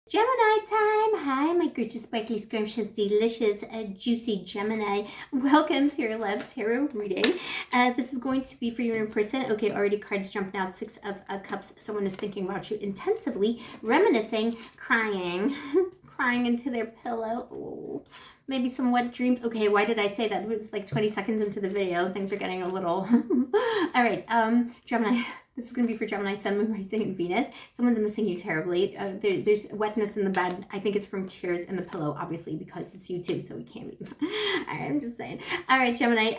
Gemini time! Hi, my gorgeous, sparkly, scrumptious, delicious, juicy Gemini. Welcome to your Love Tarot reading. This is going to be for you in person. Okay, already cards jumping out. Six of Cups. Someone is thinking about you intensively, reminiscing, crying, crying into their pillow. Ooh. Maybe some wet dreams. Okay, why did I say that? It was like 20 seconds into the video. Things are getting a little... All right, Gemini. This is going to be for Gemini, Sun, Moon, Rising, and Venus. Someone's missing you terribly. There's wetness in the bed. I think it's from tears in the pillow, obviously, because it's you too, so we can't be. I'm just saying. All right, Gemini,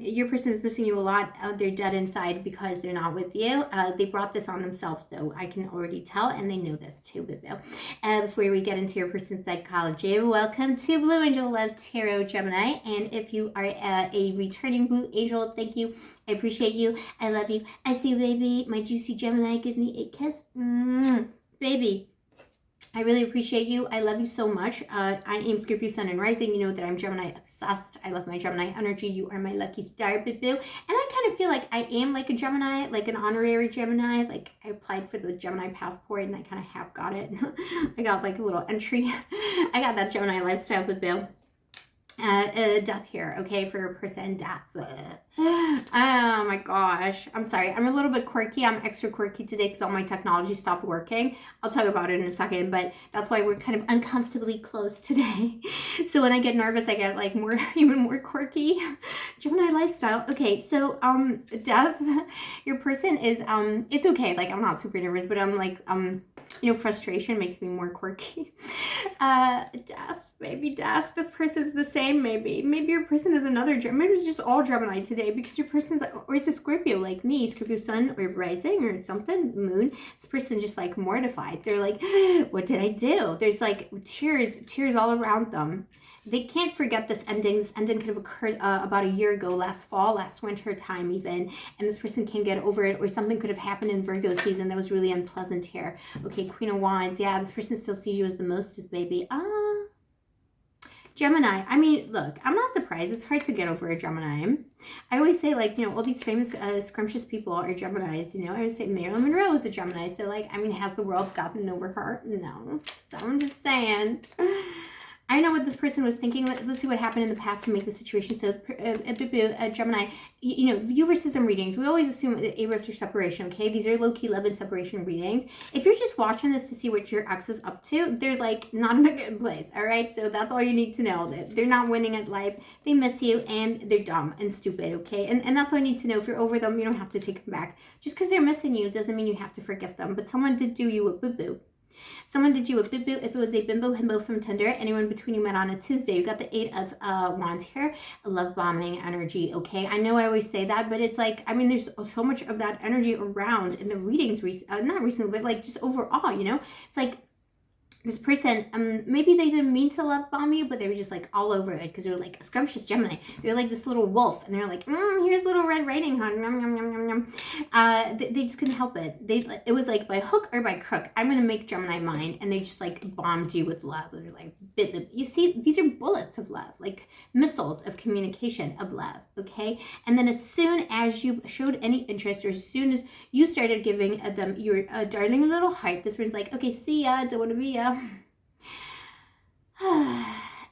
your person is missing you a lot. They're dead inside because they're not with you. They brought this on themselves, though. I can already tell, and they know this too, Bibo. Before we get into your person's psychology, welcome to Blue Angel Love Tarot, Gemini. And if you are a returning Blue Angel, thank you. I appreciate you. I love you. I see you, baby. My juicy Gemini, give me a kiss. Baby, I really appreciate you. I love you so much. I am Scorpio, Sun, and Rising. You know that I'm Gemini obsessed. I love my Gemini energy. You are my lucky star, boo-boo. And I kind of feel like I am like a Gemini, like an honorary Gemini. Like I applied for the Gemini passport and I kind of have got it. I got like a little entry. I got that Gemini lifestyle, boo-boo. Death here, okay, for a person, death. Oh my gosh, I'm sorry, I'm a little bit quirky. I'm extra quirky today because all my technology stopped working. I'll talk about it in a second, but that's why we're kind of uncomfortably close today. So when I get nervous, I get like even more quirky. Gemini lifestyle. Okay, so death, your person is it's okay, like I'm not super nervous, but I'm like frustration makes me more quirky. Death. Maybe death. This person's the same, maybe. Maybe your person is another Gemini. Maybe it's just all Gemini today because your person's like, or it's a Scorpio like me, Scorpio Sun or Rising or something, Moon. This person's just like mortified. They're like, what did I do? There's like tears all around them. They can't forget this ending. This ending could have occurred about a year ago, last fall, last winter time even, and this person can't get over it, or something could have happened in Virgo season that was really unpleasant here. Okay, Queen of Wands. Yeah, this person still sees you as the mostest, baby. Gemini, I mean, look, I'm not surprised. It's hard to get over a Gemini. I always say, like, all these famous scrumptious people are Geminis, I always say Marilyn Monroe is a Gemini. So, like, I mean, has the world gotten over her? No. So I'm just saying. I know what this person was thinking. Let's see what happened in the past to make the situation. So, Gemini, you versus them readings. We always assume a rift or separation, okay? These are low-key love and separation readings. If you're just watching this to see what your ex is up to, they're, like, not in a good place, all right? So that's all you need to know. That they're not winning at life. They miss you, and they're dumb and stupid, okay? And that's all you need to know. If you're over them, you don't have to take them back. Just because they're missing you doesn't mean you have to forgive them. But someone did do you a boo-boo. Someone did you a boo-boo. If it was a bimbo himbo from Tinder, anyone between you met on a Tuesday. You got the 8 of Wands here. A love bombing energy, okay? I know I always say that, but it's like, I mean, there's so much of that energy around in the readings, not recently, but like just overall, It's like, this person, maybe they didn't mean to love bomb you, but they were just like all over it because they were like a scrumptious Gemini. They're like this little wolf, and they're like, here's Little Red Riding Hood. Yum, yum, yum, yum, yum. They just couldn't help it. It was like by hook or by crook, I'm gonna make Gemini mine, and they just like bombed you with love. They're like, you see, these are bullets of love, like missiles of communication of love, okay? And then as soon as you showed any interest, or as soon as you started giving them your darling little heart, this one's like, okay, see ya, don't want to be ya.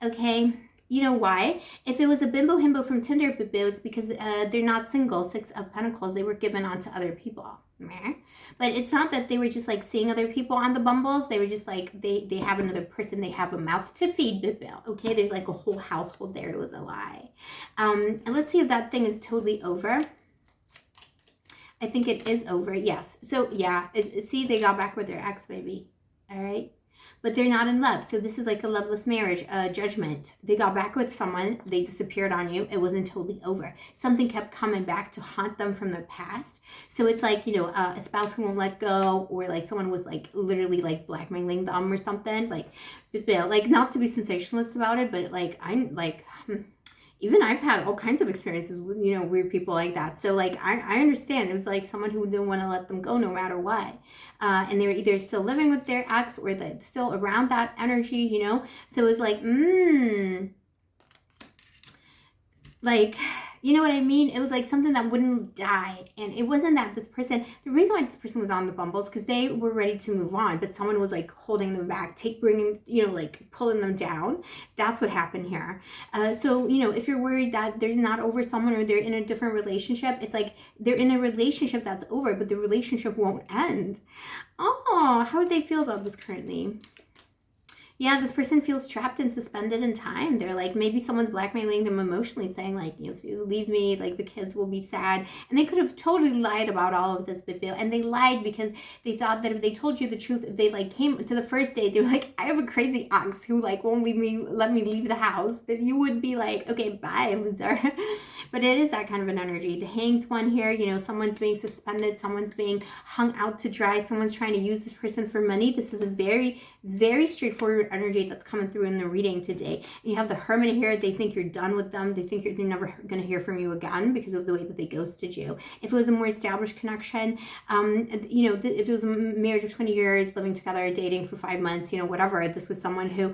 Okay, you know why? If it was a bimbo himbo from Tinder, it's because they're not single. 6 of Pentacles, they were given on to other people. But it's not that they were just like seeing other people on the bumbles. They were just like, they have another person, they have a mouth to feed, okay? There's like a whole household there. It was a lie. And let's see if that thing is totally over. I think it is over, yes. So yeah, see, they got back with their ex, baby. All right? But they're not in love. So this is like a loveless marriage, judgment. They got back with someone. They disappeared on you. It wasn't totally over. Something kept coming back to haunt them from their past. So it's like, a spouse who won't let go, or like someone was like literally like blackmailing them or something. Like not to be sensationalist about it, but like I'm like... even I've had all kinds of experiences with, weird people like that. So, like, I understand. It was like someone who didn't want to let them go no matter what. And they were either still living with their ex or they're still around that energy, So it was like, like, you know what I mean? It was like something that wouldn't die. And it wasn't that this person, the reason why this person was on the bumble is because they were ready to move on, but someone was like holding them back, bringing, like pulling them down. That's what happened here. So, if you're worried that they're not over someone or they're in a different relationship, it's like they're in a relationship that's over, but the relationship won't end. Oh, how would they feel about this currently? Yeah, this person feels trapped and suspended in time. They're like, maybe someone's blackmailing them emotionally, saying like, if you leave me, like the kids will be sad. And they could have totally lied about all of this, and they lied because they thought that if they told you the truth, if they like came to the first date, they were like, I have a crazy ex who like won't let me leave the house. Then you would be like, okay, bye, loser. But it is that kind of an energy. The Hanged one here, someone's being suspended, someone's being hung out to dry, someone's trying to use this person for money. This is a very, very straightforward energy that's coming through in the reading today. And you have the Hermit here. They think you're done with them. They think they're never going to hear from you again because of the way that they ghosted you. If it was a more established connection, if it was a marriage of 20 years, living together, dating for 5 months, whatever, this was someone who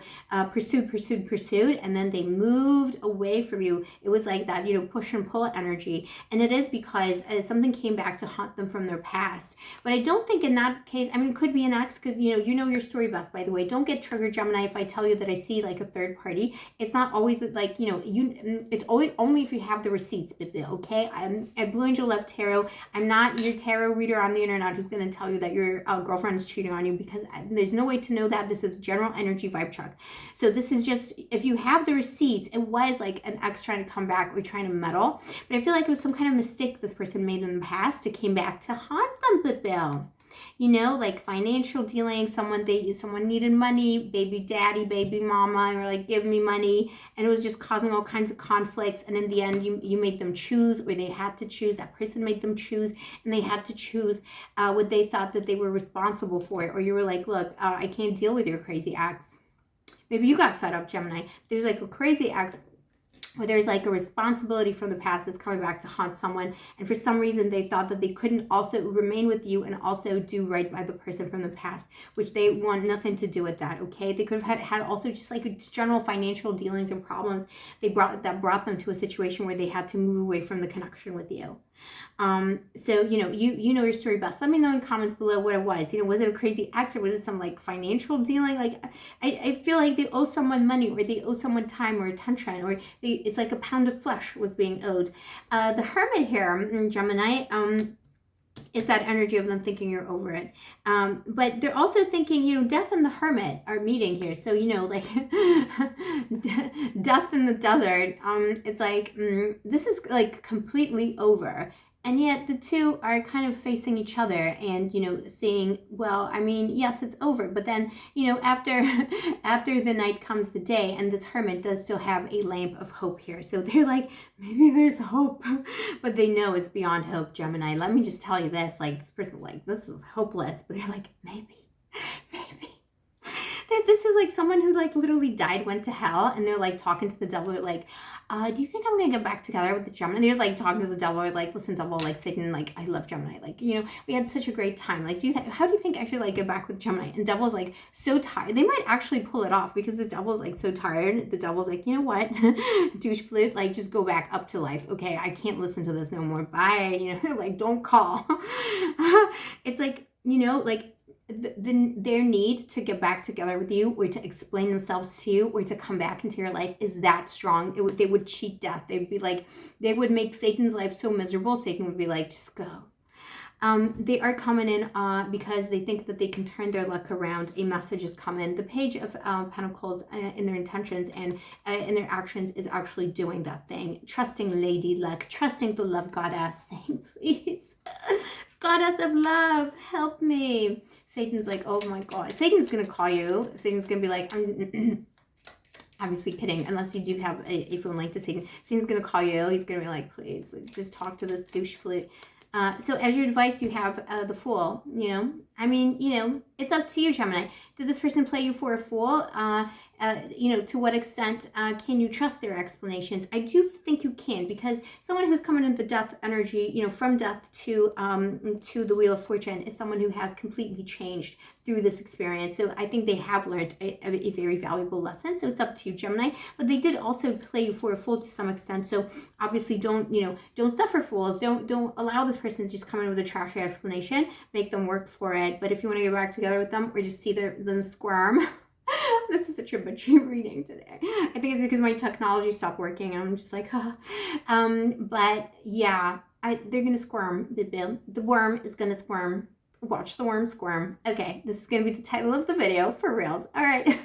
pursued, and then they moved away from you. It was like that, push and pull energy. And it is because something came back to haunt them from their past. But I don't think in that case, it could be an ex, because, you know your story best, by the way. Don't get triggered, Gemini, if I tell you that I see like a third party. It's not always like, it's always only if you have the receipts, okay? I'm at Blue Angel Love Tarot. I'm not your tarot reader on the internet who's going to tell you that your girlfriend is cheating on you, because there's no way to know that. This is general energy vibe check. So this is just, if you have the receipts, it was like an ex trying to come back or trying to meddle. But I feel like it was some kind of mistake this person made in the past. It came back to haunt them, Bill. Like financial dealings, someone needed money, baby daddy, baby mama, and were like, give me money. And it was just causing all kinds of conflicts. And in the end, you made them choose, or they had to choose. That person made them choose, and they had to choose what they thought that they were responsible for it. Or you were like, look, I can't deal with your crazy ex. Maybe you got fed up, Gemini. There's like a crazy ex, where there's like a responsibility from the past that's coming back to haunt someone, and for some reason they thought that they couldn't also remain with you and also do right by the person from the past, which they want nothing to do with that. Okay, they could have had also just like general financial dealings and problems brought them to a situation where they had to move away from the connection with you. So you know your story best. Let me know in comments below what it was. Was it a crazy ex, or was it some like financial dealing? Like I feel like they owe someone money, or they owe someone time or attention, or it's like a pound of flesh was being owed. The Hermit here, Gemini, is that energy of them thinking you're over it. But they're also thinking, Death and the Hermit are meeting here. So, like Death in the desert, it's like, this is like completely over. And yet the two are kind of facing each other and, saying, well, yes, it's over. But then, after the night comes the day, and this Hermit does still have a lamp of hope here. So they're like, maybe there's hope, but they know it's beyond hope, Gemini. Let me just tell you this, like this person, like, this is hopeless, but they're like, maybe. This is like someone who like literally died, went to hell, and they're like talking to the devil. They're like, do you think I'm gonna get back together with the Gemini? And they're like talking to the devil, like, listen, devil, like Satan, like, I love Gemini, like, we had such a great time. Like, how do you think I should like get back with Gemini? And devil's like so tired. They might actually pull it off, because the devil's like so tired. The devil's like, you know what, douche flute, like, just go back up to life. Okay, I can't listen to this no more. Bye. Like, don't call. It's like, like, their need to get back together with you, or to explain themselves to you, or to come back into your life is that strong. They would cheat death. They would be like, they would make Satan's life so miserable. Satan would be like, just go. They are coming in because they think that they can turn their luck around. A message is coming. The Page of Pentacles in their intentions and in their actions is actually doing that thing. Trusting Lady Luck, trusting the love goddess, saying, please, goddess of love, help me. Satan's like, oh my God. Satan's going to call you. Satan's going to be like, I'm obviously kidding, unless you do have a phone link to Satan. Satan's going to call you. He's going to be like, please, like, just talk to this douche flute. So as your advice, you have the Fool, it's It's up to you, Gemini. Did this person play you for a fool? To what extent can you trust their explanations? I do think you can, because someone who's coming in the death energy, from death to the Wheel of Fortune, is someone who has completely changed through this experience. So I think they have learned a very valuable lesson. So it's up to you, Gemini. But they did also play you for a fool to some extent. So obviously don't suffer fools. Don't allow this person to just come in with a trashy explanation. Make them work for it. But if you want to get back together with them or just see them squirm, this is such a bitchy reading today. I think it's because my technology stopped working and I'm just like, but yeah, they're gonna squirm. The worm is gonna squirm. Watch the worm squirm. Okay, this is gonna be the title of the video for reals. All right.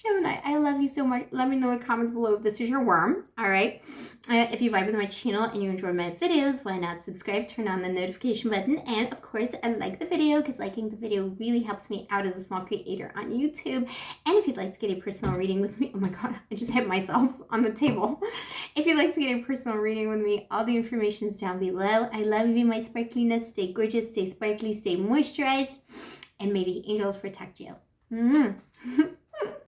Gemini, I love you so much. Let me know in the comments below if this is your worm. All right. If you vibe with my channel and you enjoy my videos, why not subscribe, turn on the notification button, and of course, like the video, because liking the video really helps me out as a small creator on YouTube. And if you'd like to get a personal reading with me, oh my God, I just hit myself on the table. If you'd like to get a personal reading with me, all the information is down below. I love you, my sparkliness. Stay gorgeous, stay sparkly, stay moisturized, and may the angels protect you.